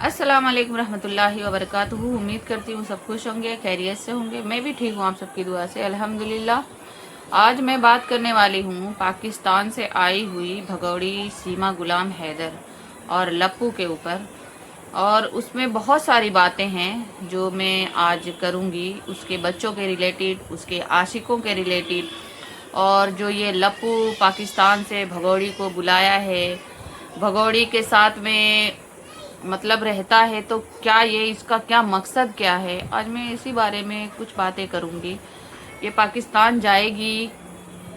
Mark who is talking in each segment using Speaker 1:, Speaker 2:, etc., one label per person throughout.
Speaker 1: अस्सलाम वालेकुम रहमतुल्लाहि व बरकातुहू। उम्मीद करती हूँ सब खुश होंगे, खैरियत से होंगे। मैं भी ठीक हूँ आप सबकी दुआ से, अल्हम्दुलिल्लाह। आज मैं बात करने वाली हूँ पाकिस्तान से आई हुई भगौड़ी सीमा गुलाम हैदर और लप्पू के ऊपर। और उसमें बहुत सारी बातें हैं जो मैं आज करूँगी, उसके बच्चों के रिलेटेड, उसके आशिकों के रिलेटेड। और जो ये लप्पू पाकिस्तान से भगौड़ी को बुलाया है, भगौड़ी के साथ में मतलब रहता है, तो क्या ये इसका क्या मकसद क्या है, आज मैं इसी बारे में कुछ बातें करूंगी। ये पाकिस्तान जाएगी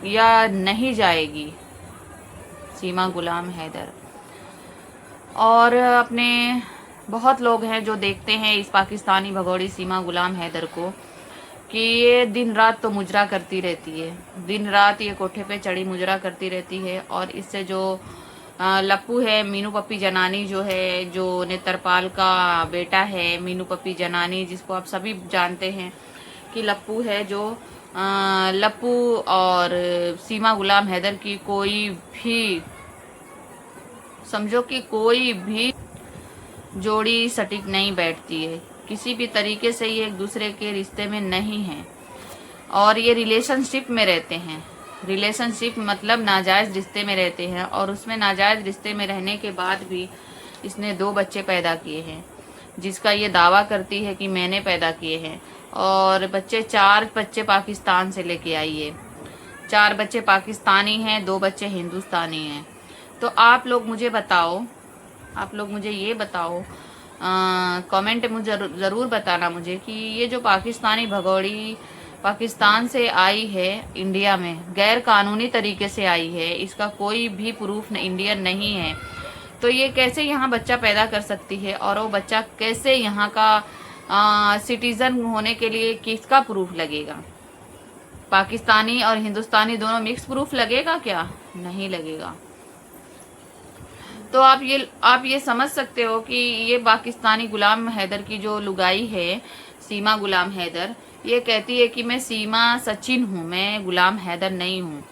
Speaker 1: या नहीं जाएगी सीमा गुलाम हैदर। और अपने बहुत लोग हैं जो देखते हैं इस पाकिस्तानी भगौड़ी सीमा गुलाम हैदर को कि ये दिन रात तो मुजरा करती रहती है, दिन रात ये कोठे पे चढ़ी मुजरा करती रहती है। और इससे जो लप्पू है, मीनू पप्पी जनानी जो है, जो नेत्रपाल का बेटा है, मीनू पप्पी जनानी, जिसको आप सभी जानते हैं कि लप्पू है, जो लप्पू और सीमा गुलाम हैदर की कोई भी, समझो कि कोई भी जोड़ी सटीक नहीं बैठती है, किसी भी तरीके से ये एक दूसरे के रिश्ते में नहीं है। और ये रिलेशनशिप में रहते हैं, रिलेशनशिप मतलब नाजायज़ रिश्ते में रहते हैं। और उसमें नाजायज़ रिश्ते में रहने के बाद भी इसने 2 बच्चे पैदा किए हैं, जिसका ये दावा करती है कि मैंने पैदा किए हैं। और 4 बच्चे पाकिस्तान से लेके आई है, 4 बच्चे पाकिस्तानी हैं, 2 बच्चे हिंदुस्तानी हैं। तो आप लोग मुझे बताओ, आप लोग मुझे ये बताओ, कमेंट मुझे ज़रूर बताना मुझे कि ये जो पाकिस्तानी भगौड़ी पाकिस्तान से आई है, इंडिया में गैर कानूनी तरीके से आई है, इसका कोई भी प्रूफ इंडियन नहीं है, तो ये कैसे यहाँ बच्चा पैदा कर सकती है। और वो बच्चा कैसे यहाँ का सिटीजन होने के लिए किसका प्रूफ लगेगा? पाकिस्तानी और हिंदुस्तानी दोनों मिक्स प्रूफ लगेगा क्या? नहीं लगेगा। तो आप ये समझ सकते हो कि ये पाकिस्तानी गुलाम हैदर की जो लुगाई है, सीमा गुलाम हैदर, ये कहती है कि मैं सीमा सचिन हूँ, मैं गुलाम हैदर नहीं हूँ।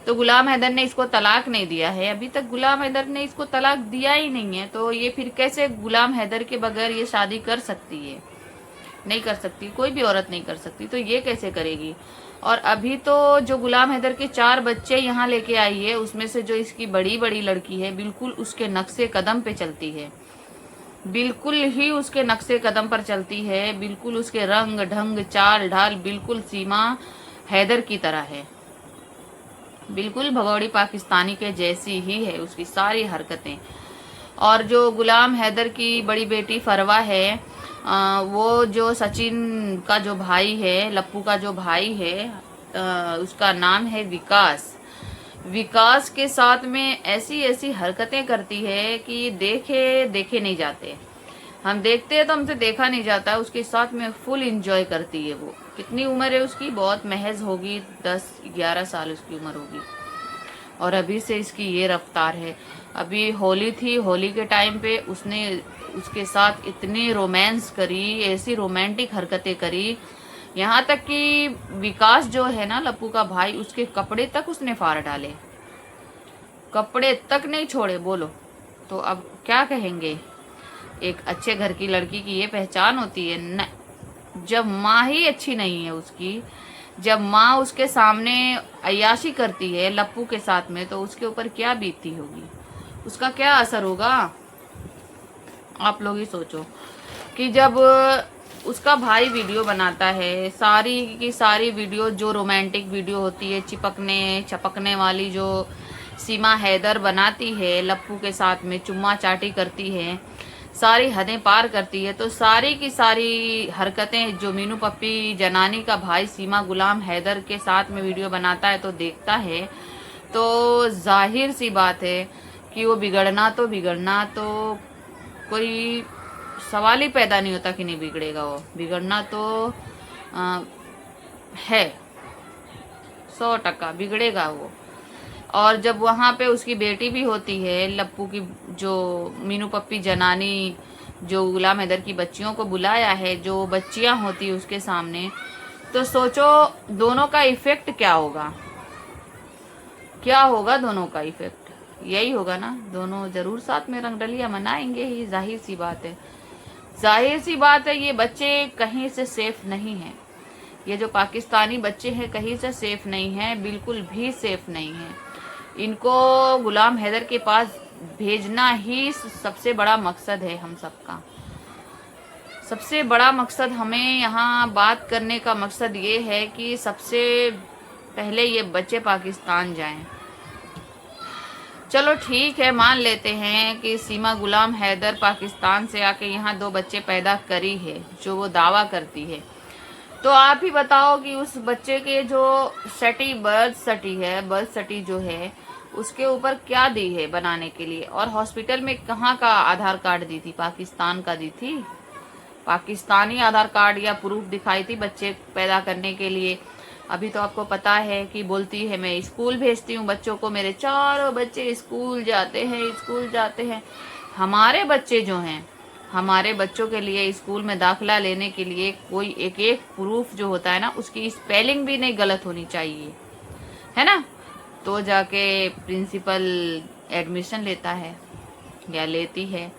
Speaker 1: तो गुलाम हैदर ने इसको तलाक नहीं दिया है, अभी तक गुलाम हैदर ने इसको तलाक दिया ही नहीं है, तो ये फिर कैसे गुलाम हैदर के बगैर ये शादी कर सकती है? नहीं कर सकती, कोई भी औरत नहीं कर सकती, तो ये कैसे करेगी? और अभी तो जो गुलाम हैदर के 4 बच्चे यहाँ लेके आई है, उसमें से जो इसकी बड़ी बड़ी लड़की है, बिल्कुल उसके नक्शे कदम पे चलती है, बिल्कुल ही उसके नक्शे कदम पर चलती है, बिल्कुल उसके रंग ढंग चाल ढाल बिल्कुल सीमा हैदर की तरह है, बिल्कुल भगौड़ी पाकिस्तानी के जैसी ही है उसकी सारी हरकतें। और जो गुलाम हैदर की बड़ी बेटी फरवा है, वो जो सचिन का जो भाई है, लप्पू का जो भाई है, उसका नाम है विकास। विकास के साथ में ऐसी ऐसी हरकतें करती है कि देखे देखे नहीं जाते, हम देखते हैं तो हमसे देखा नहीं जाता, उसके साथ में फुल एंजॉय करती है वो। कितनी उम्र है उसकी? बहुत महज होगी 10-11 साल उसकी उम्र होगी, और अभी से इसकी ये रफ्तार है। अभी होली थी, होली के टाइम पे उसने उसके साथ इतनी रोमांस करी, ऐसी रोमांटिक हरकतें करी, यहाँ तक कि विकास जो है ना, लप्पू का भाई, उसके कपड़े तक उसने फाड़ डाले, कपड़े तक नहीं छोड़े। बोलो तो अब क्या कहेंगे? एक अच्छे घर की लड़की की ये पहचान होती है न? जब माँ ही अच्छी नहीं है उसकी, जब माँ उसके सामने अय्याशी करती है लप्पू के साथ में, तो उसके ऊपर क्या बीतती होगी, उसका क्या असर होगा? आप लोग ही सोचो कि जब उसका भाई वीडियो बनाता है, सारी की सारी वीडियो जो रोमांटिक वीडियो होती है, चिपकने चपकने वाली, जो सीमा हैदर बनाती है लप्पू के साथ में, चुम्मा चाटी करती है, सारी हदें पार करती है, तो सारी की सारी हरकतें जो मीनू पप्पी जनानी का भाई सीमा गुलाम हैदर के साथ में वीडियो बनाता है तो देखता है, तो जाहिर सी बात है कि वो बिगड़ना तो कोई सवाल ही पैदा नहीं होता कि नहीं बिगड़ेगा। वो बिगड़ना तो है, 100% बिगड़ेगा वो। और जब वहाँ पे उसकी बेटी भी होती है लप्पू की, जो मीनू पप्पी जनानी, जो गुलाम हैदर की बच्चियों को बुलाया है, जो बच्चियाँ होती है उसके सामने, तो सोचो दोनों का इफेक्ट क्या होगा, क्या होगा दोनों का इफेक्ट? यही होगा ना, दोनों जरूर साथ में रंगरलियां मनाएंगे ही, जाहिर सी बात है। जाहिर सी बात है ये बच्चे कहीं से सेफ नहीं हैं। ये जो पाकिस्तानी बच्चे हैं कहीं से सेफ नहीं हैं, बिल्कुल भी सेफ नहीं हैं। इनको गुलाम हैदर के पास भेजना ही सबसे बड़ा मकसद है हम सबका। सबसे बड़ा मकसद हमें यहाँ बात करने का मकसद ये है कि सबसे पहले ये बच्चे पाकिस्तान जाएं। चलो ठीक है, मान लेते हैं कि सीमा गुलाम हैदर पाकिस्तान से आके यहाँ 2 बच्चे पैदा करी है, जो वो दावा करती है। तो आप ही बताओ कि उस बच्चे के जो बर्थ सर्टी जो है उसके ऊपर क्या दी है बनाने के लिए, और हॉस्पिटल में कहाँ का आधार कार्ड दी थी? पाकिस्तान का दी थी। पाकिस्तानी आधार कार्ड या प्रूफ दिखाई थी बच्चे पैदा करने के लिए। अभी तो आपको पता है कि बोलती है मैं स्कूल भेजती हूँ बच्चों को, मेरे चारों बच्चे स्कूल जाते हैं। हमारे बच्चे जो हैं, हमारे बच्चों के लिए स्कूल में दाखिला लेने के लिए कोई एक प्रूफ जो होता है ना, उसकी स्पेलिंग भी नहीं गलत होनी चाहिए, है ना, तो जाके प्रिंसिपल एडमिशन लेता है या लेती है।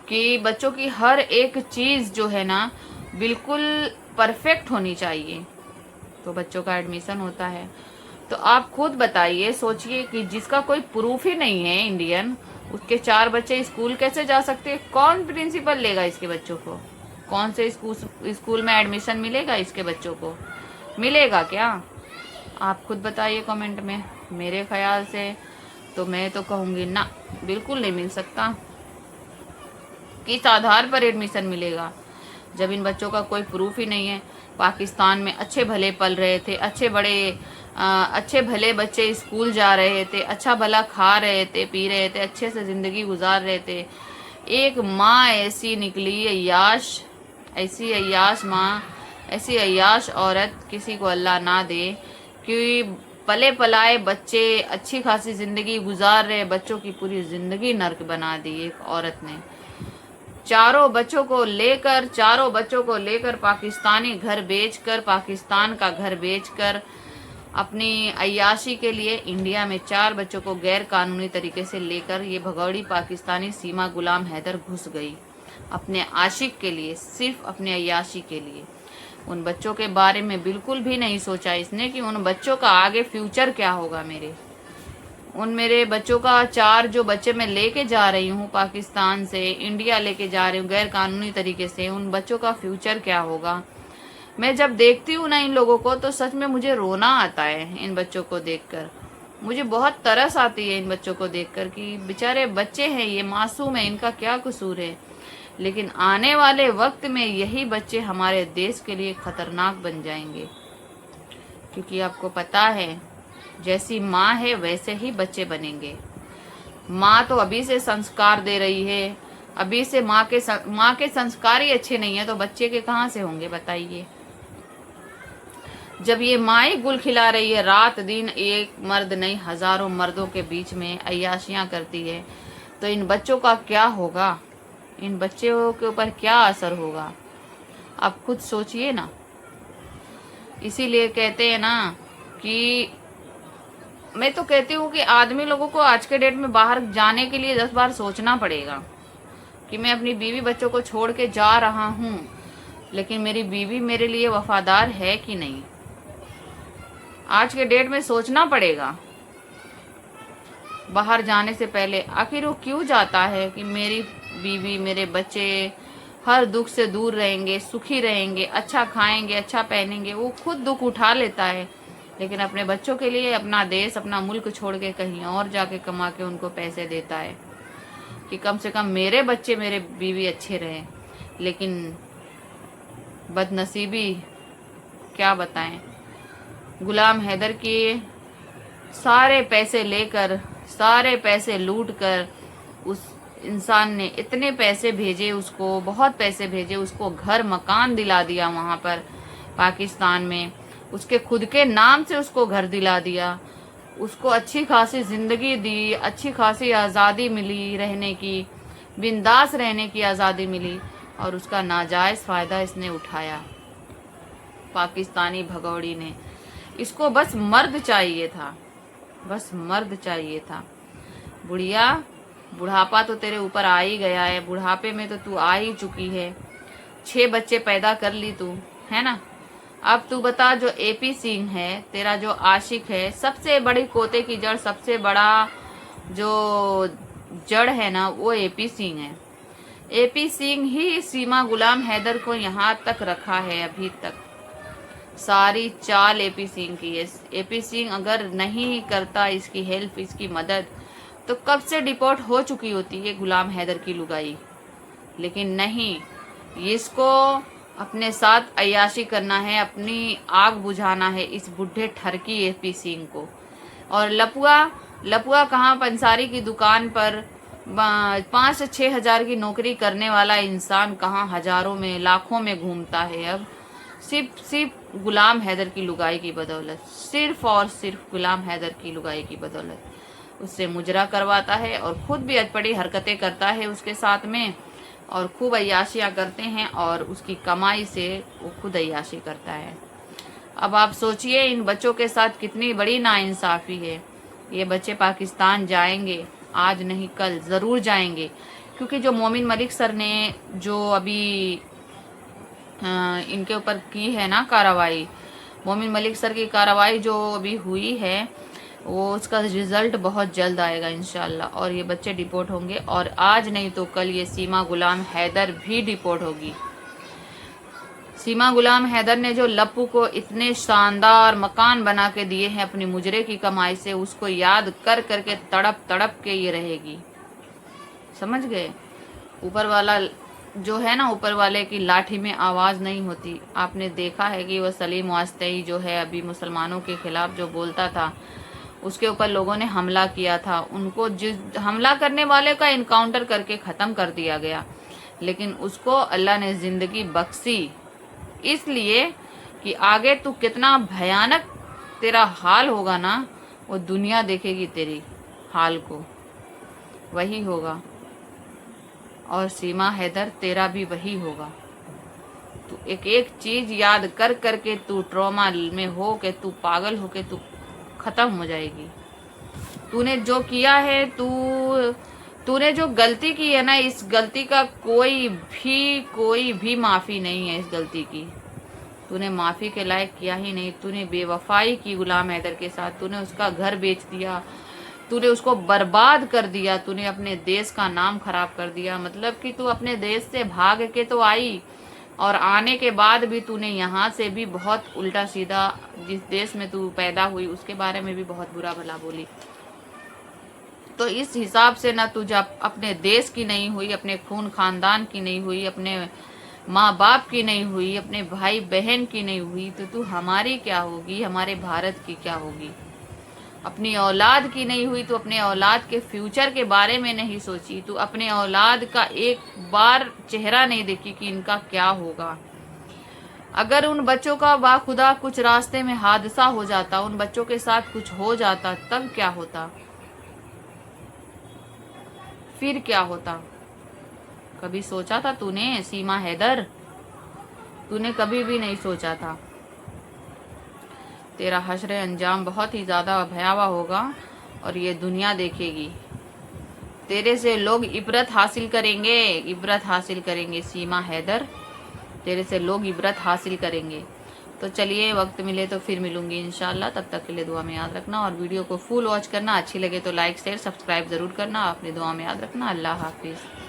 Speaker 1: कि बच्चों की हर एक चीज जो है ना बिल्कुल परफेक्ट होनी चाहिए, तो बच्चों का एडमिशन होता है। तो आप खुद बताइए, सोचिए कि जिसका कोई प्रूफ ही नहीं है इंडियन, उसके 4 बच्चे स्कूल कैसे जा सकते हैं? कौन प्रिंसिपल लेगा इसके बच्चों को? कौन से स्कूल में एडमिशन मिलेगा इसके बच्चों को? मिलेगा क्या? आप खुद बताइए कमेंट में। मेरे ख्याल से तो मैं तो कहूँगी ना, बिल्कुल नहीं मिल सकता। किस आधार पर एडमिशन मिलेगा जब इन बच्चों का कोई प्रूफ ही नहीं है? पाकिस्तान में अच्छे भले पल रहे थे, अच्छे भले बच्चे स्कूल जा रहे थे, अच्छा भला खा रहे थे, पी रहे थे, अच्छे से जिंदगी गुजार रहे थे। एक माँ ऐसी निकली ऐसी अय्याश औरत किसी को अल्लाह ना दे कि पले पलाए बच्चे अच्छी खासी जिंदगी गुजार रहे बच्चों की पूरी जिंदगी नर्क बना दी एक औरत ने। चारों बच्चों को लेकर पाकिस्तान का घर बेचकर अपनी अय्याशी के लिए इंडिया में 4 बच्चों को गैर कानूनी तरीके से लेकर ये भगौड़ी पाकिस्तानी सीमा गुलाम हैदर घुस गई अपने आशिक के लिए, सिर्फ अपने अय्याशी के लिए। उन बच्चों के बारे में बिल्कुल भी नहीं सोचा इसने कि उन बच्चों का आगे फ्यूचर क्या होगा। मेरे बच्चों का 4 जो बच्चे मैं लेके जा रही हूँ पाकिस्तान से इंडिया लेके जा रही हूँ गैर कानूनी तरीके से, उन बच्चों का फ्यूचर क्या होगा। मैं जब देखती हूँ ना इन लोगों को तो सच में मुझे रोना आता है। इन बच्चों को देखकर मुझे बहुत तरस आती है, इन बच्चों को देखकर कि बेचारे बच्चे हैं, ये मासूम है, इनका क्या कसूर है। लेकिन आने वाले वक्त में यही बच्चे हमारे देश के लिए खतरनाक बन जाएंगे, क्योंकि आपको पता है जैसी माँ है वैसे ही बच्चे बनेंगे। माँ तो अभी से संस्कार दे रही है, अभी से माँ के संस्कार ही अच्छे नहीं है तो बच्चे के कहाँ से होंगे बताइए। जब ये माँ ही गुल खिला रही है, रात दिन एक मर्द नहीं हजारों मर्दों के बीच में अय्याशियाँ करती है, तो इन बच्चों का क्या होगा, इन बच्चों के ऊपर क्या असर होगा, आप खुद सोचिए ना। इसीलिए कहते हैं ना कि मैं तो कहती हूँ कि आदमी लोगों को आज के डेट में बाहर जाने के लिए 10 बार सोचना पड़ेगा कि मैं अपनी बीवी बच्चों को छोड़ के जा रहा हूँ, लेकिन मेरी बीवी मेरे लिए वफादार है कि नहीं। आज के डेट में सोचना पड़ेगा बाहर जाने से पहले। आखिर वो क्यों जाता है कि मेरी बीवी मेरे बच्चे हर दुख से दूर रहेंगे, सुखी रहेंगे, अच्छा खाएंगे, अच्छा पहनेंगे। वो खुद दुख उठा लेता है, लेकिन अपने बच्चों के लिए अपना देश अपना मुल्क छोड़ के कहीं और जाके कमा के उनको पैसे देता है कि कम से कम मेरे बच्चे मेरे बीवी अच्छे रहें। लेकिन बदनसीबी क्या बताएं, गुलाम हैदर के सारे पैसे लेकर, सारे पैसे लूट कर उस इंसान ने इतने पैसे भेजे उसको, बहुत पैसे भेजे उसको, घर मकान दिला दिया वहाँ पर पाकिस्तान में, उसके खुद के नाम से उसको घर दिला दिया, उसको अच्छी खासी जिंदगी दी, अच्छी खासी आज़ादी मिली रहने की, बिंदास रहने की आज़ादी मिली, और उसका नाजायज़ फ़ायदा इसने उठाया पाकिस्तानी भगौड़ी ने। इसको बस मर्द चाहिए था, बस मर्द चाहिए था। बुढ़िया बुढ़ापा तो तेरे ऊपर आ ही गया है, बुढ़ापे में तो तू आ ही चुकी है। 6 बच्चे पैदा कर ली तू, है ना। अब तू बता, जो एपी सिंह है तेरा जो आशिक है, सबसे बड़ी कोते की जड़, सबसे बड़ा जो जड़ है ना, वो एपी सिंह है। एपी सिंह ही सीमा गुलाम हैदर को यहाँ तक रखा है। अभी तक सारी चाल एपी सिंह की है। एपी सिंह अगर नहीं करता इसकी हेल्प, इसकी मदद, तो कब से डिपोर्ट हो चुकी होती है गुलाम हैदर की लुगाई। लेकिन नहीं, इसको अपने साथ अय्याशी करना है, अपनी आग बुझाना है इस बुढ़े ठरकी एपी सिंह को। और लपुआ कहाँ, पंसारी की दुकान पर 5 से 6 हजार की नौकरी करने वाला इंसान कहाँ हजारों में, लाखों में घूमता है अब, सिर्फ गुलाम हैदर की लुगाई की बदौलत, सिर्फ और सिर्फ गुलाम हैदर की लुगाई की बदौलत। उससे मुजरा करवाता है और खुद भी अटपटी हरकतें करता है उसके साथ में, और खूब अय्याशियाँ करते हैं, और उसकी कमाई से वो खुद अय्याशी करता है। अब आप सोचिए इन बच्चों के साथ कितनी बड़ी नाइंसाफ़ी है। ये बच्चे पाकिस्तान जाएंगे, आज नहीं कल ज़रूर जाएंगे, क्योंकि जो मोमिन मलिक सर ने जो अभी इनके ऊपर की है ना कार्रवाई, मोमिन मलिक सर की कार्रवाई जो अभी हुई है, वो उसका रिजल्ट बहुत जल्द आएगा इंशाल्लाह, और ये बच्चे डिपोर्ट होंगे। और आज नहीं तो कल ये सीमा गुलाम हैदर भी डिपोर्ट होगी। सीमा गुलाम हैदर ने जो लप्पू को इतने शानदार मकान बना के दिए हैं अपनी मुजरे की कमाई से, उसको याद कर करके तड़प तड़प के ये रहेगी। समझ गए। ऊपर वाला जो है ना, ऊपर वाले की लाठी में आवाज़ नहीं होती। आपने देखा है कि वह सलीम वास्तई जो है अभी मुसलमानों के खिलाफ जो बोलता था, उसके ऊपर लोगों ने हमला किया था। उनको जिस हमला करने वाले का इनकाउंटर करके ख़त्म कर दिया गया, लेकिन उसको अल्लाह ने ज़िंदगी बख्शी, इसलिए कि आगे तू कितना भयानक तेरा हाल होगा ना, वो दुनिया देखेगी तेरी हाल को। वही होगा। और सीमा हैदर तेरा भी वही होगा। तू एक एक चीज याद कर करके तू ट्रॉमा में हो के, तू पागल हो के तू खत्म हो जाएगी। तूने जो किया है, तूने जो गलती की है ना, इस गलती का कोई भी माफी नहीं है। इस गलती की तूने माफी के लायक किया ही नहीं। तूने बेवफाई की गुलाम हैदर के साथ, तूने उसका घर बेच दिया, तूने उसको बर्बाद कर दिया, तूने अपने देश का नाम खराब कर दिया। मतलब कि तू अपने देश से भाग के तो आई, और आने के बाद भी तूने यहाँ से भी बहुत उल्टा सीधा, जिस देश में तू पैदा हुई उसके बारे में भी बहुत बुरा भला बोली। तो इस हिसाब से ना तू जब अपने देश की नहीं हुई, अपने खून खानदान की नहीं हुई, अपने माँ बाप की नहीं हुई, अपने भाई बहन की नहीं हुई, तो तू हमारी क्या होगी, हमारे भारत की क्या होगी। अपनी औलाद की नहीं हुई तो अपने औलाद के फ्यूचर के बारे में नहीं सोची। तू अपने औलाद का एक बार चेहरा नहीं देखी कि इनका क्या होगा। अगर उन बच्चों का बाखुदा कुछ रास्ते में हादसा हो जाता, उन बच्चों के साथ कुछ हो जाता, तब क्या होता, फिर क्या होता। कभी सोचा था तूने सीमा हैदर? तूने कभी भी नहीं सोचा था। तेरा हश्र अंजाम बहुत ही ज़्यादा भयावह होगा और ये दुनिया देखेगी। तेरे से लोग इबरत हासिल करेंगे, इबरत हासिल करेंगे सीमा हैदर, तेरे से लोग इबरत हासिल करेंगे। तो चलिए, वक्त मिले तो फिर मिलूंगी इंशाल्लाह। तब तक के लिए दुआ में याद रखना, और वीडियो को फुल वॉच करना। अच्छी लगे तो लाइक शेयर सब्सक्राइब ज़रूर करना। अपनी दुआ में याद रखना। अल्लाह हाफिज़।